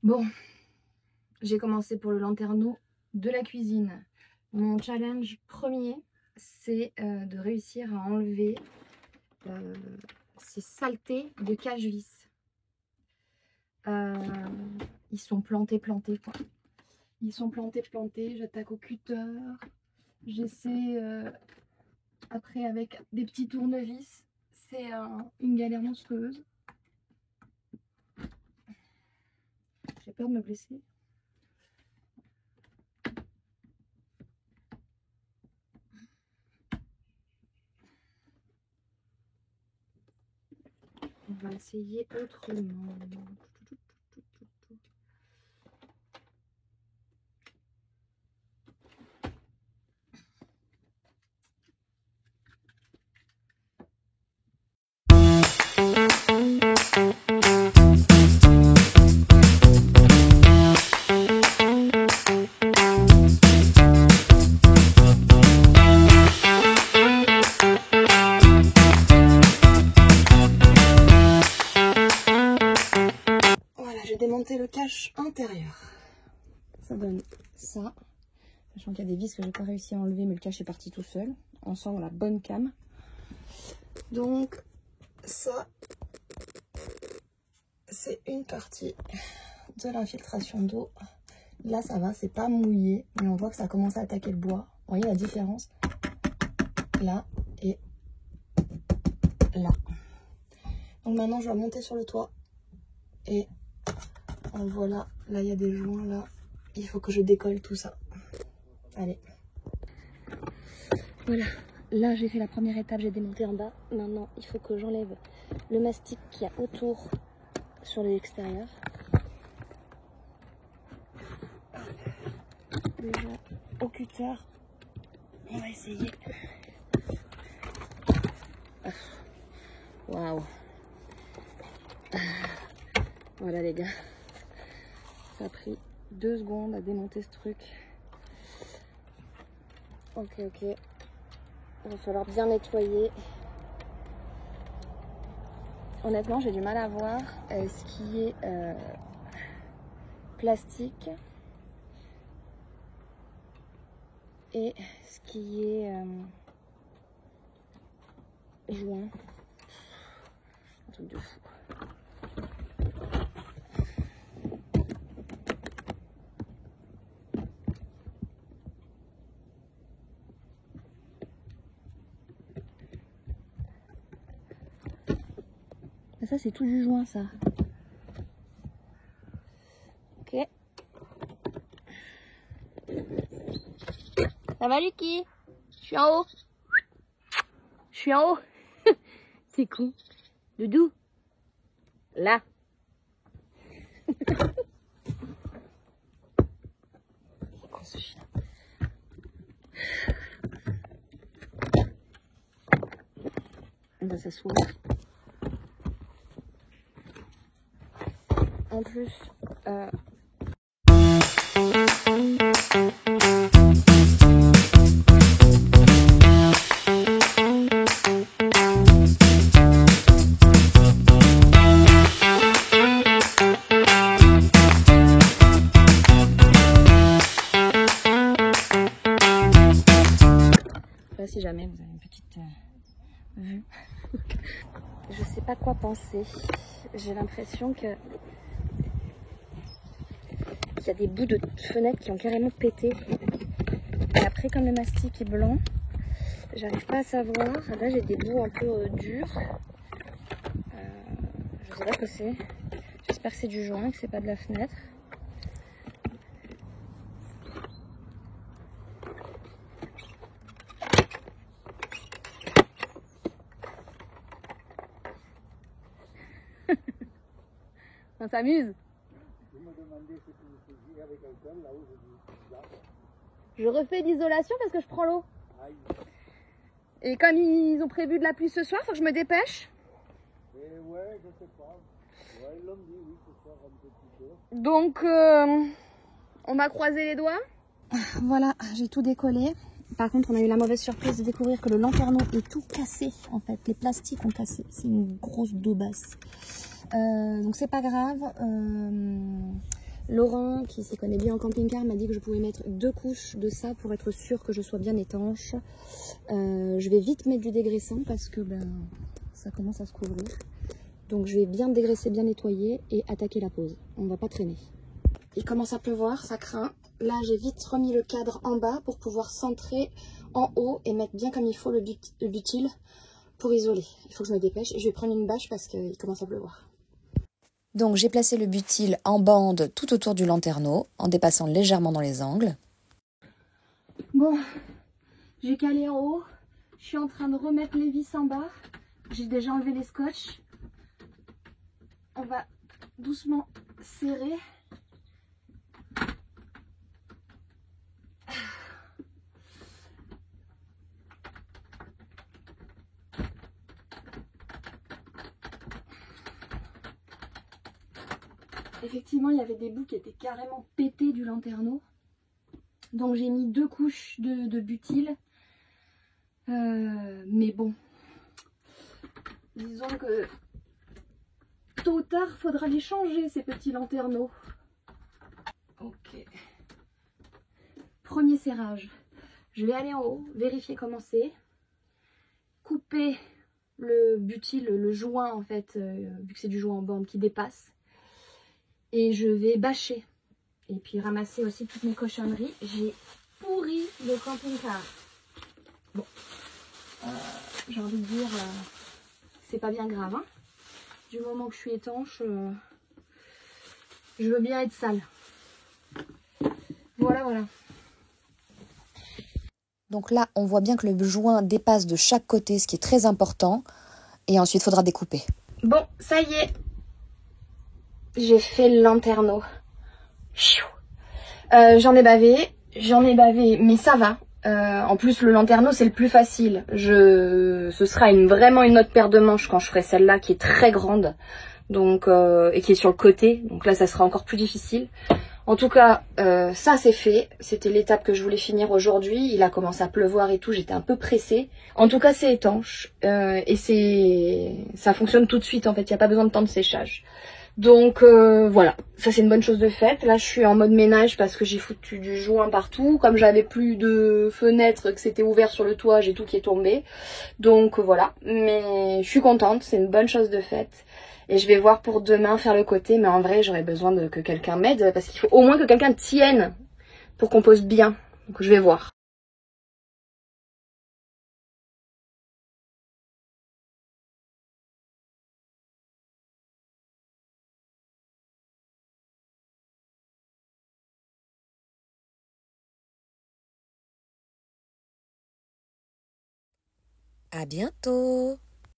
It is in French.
Bon, j'ai commencé pour le lanterneau de la cuisine. Mon challenge premier, c'est de réussir à enlever ces saletés de cache-vis. Ils sont plantés quoi. Ils sont plantés, j'attaque au cutter. J'essaie après avec des petits tournevis. C'est une galère monstrueuse. J'ai peur de me blesser. On va essayer autrement. Démonter le cache intérieur. Ça donne ça. Sachant qu'il y a des vis que j'ai pas réussi à enlever, mais le cache est parti tout seul. On sent la bonne came. Donc ça, c'est une partie de l'infiltration d'eau. Là ça va, c'est pas mouillé, mais on voit que ça commence à attaquer le bois. Vous voyez la différence? Là et là. Donc maintenant je vais monter sur le toit et voilà, là il y a des joints, là, il faut que je décolle tout ça. Allez. Voilà, là j'ai fait la première étape, j'ai démonté en bas. Maintenant, il faut que j'enlève le mastic qu'il y a autour sur l'extérieur. Déjà, au cutter, on va essayer. Waouh. Voilà les gars. Ça a pris 2 secondes à démonter ce truc. Ok. Il va falloir bien nettoyer. Honnêtement, j'ai du mal à voir ce qui est plastique et ce qui est joint. Un truc de fou. Ça c'est tout du joint ça. Ok. Ça va Lucky? Je suis en haut. Je suis en haut. C'est con. Doudou. Là. C'est con ce chien. On va s'asseoir. En plus, là, si jamais vous avez une petite vue, je sais pas quoi penser. J'ai l'impression que il y a des bouts de fenêtres qui ont carrément pété. Et après, comme le mastic est blanc, j'arrive pas à savoir. Là, j'ai des bouts un peu durs. Je sais pas ce que c'est. J'espère que c'est du joint, que c'est pas de la fenêtre. On s'amuse. Je refais l'isolation parce que je prends l'eau. Et comme ils ont prévu de la pluie ce soir, faut que je me dépêche. Ouais, je sais pas. Ouais, ils l'ont dit, oui, ce soir un petit peu. Donc, on m'a croisé les doigts. Voilà, j'ai tout décollé. Par contre, on a eu la mauvaise surprise de découvrir que le lanterneau est tout cassé. En fait, les plastiques ont cassé. C'est une grosse daubasse. Donc c'est pas grave. Laurent, qui s'y connaît bien en camping-car, m'a dit que je pouvais mettre 2 couches de ça pour être sûre que je sois bien étanche. Je vais vite mettre du dégraissant parce que ça commence à se couvrir. Donc je vais bien dégraisser, bien nettoyer et attaquer la pose. On ne va pas traîner. Il commence à pleuvoir, ça craint. Là, j'ai vite remis le cadre en bas pour pouvoir centrer en haut et mettre bien comme il faut le butyl pour isoler. Il faut que je me dépêche et je vais prendre une bâche parce qu'il commence à pleuvoir. Donc j'ai placé le butyl en bande tout autour du lanterneau, en dépassant légèrement dans les angles. Bon, j'ai calé en haut, je suis en train de remettre les vis en bas, j'ai déjà enlevé les scotch. On va doucement serrer. Effectivement, il y avait des bouts qui étaient carrément pétés du lanterneau. Donc j'ai mis 2 couches de butyl. Mais bon, disons que tôt ou tard, faudra les changer ces petits lanterneaux. Ok. Premier serrage. Je vais aller en haut, vérifier comment c'est. Couper le butyl, le joint en fait, vu que c'est du joint en bande qui dépasse. Et je vais bâcher. Et puis ramasser aussi toutes mes cochonneries. J'ai pourri le camping-car. Bon. J'ai envie de dire, c'est pas bien grave. Hein. Du moment que je suis étanche, je veux bien être sale. Voilà, voilà. Donc là, on voit bien que le joint dépasse de chaque côté, ce qui est très important. Et ensuite, il faudra découper. Bon, ça y est. J'ai fait le lanterneau. J'en ai bavé, mais ça va. En plus, le lanterneau, c'est le plus facile. Ce sera vraiment une autre paire de manches quand je ferai celle-là, qui est très grande, donc et qui est sur le côté. Donc là, ça sera encore plus difficile. En tout cas, ça c'est fait. C'était l'étape que je voulais finir aujourd'hui. Il a commencé à pleuvoir et tout. J'étais un peu pressée. En tout cas, c'est étanche et ça fonctionne tout de suite. En fait, il n'y a pas besoin de temps de séchage. Donc voilà, ça c'est une bonne chose de faite. Là je suis en mode ménage parce que j'ai foutu du joint partout. Comme j'avais plus de fenêtres, que c'était ouvert sur le toit, j'ai tout qui est tombé. Donc voilà, mais je suis contente, c'est une bonne chose de faite. Et je vais voir pour demain faire le côté, mais en vrai j'aurais besoin que quelqu'un m'aide parce qu'il faut au moins que quelqu'un tienne pour qu'on pose bien. Donc je vais voir. À bientôt!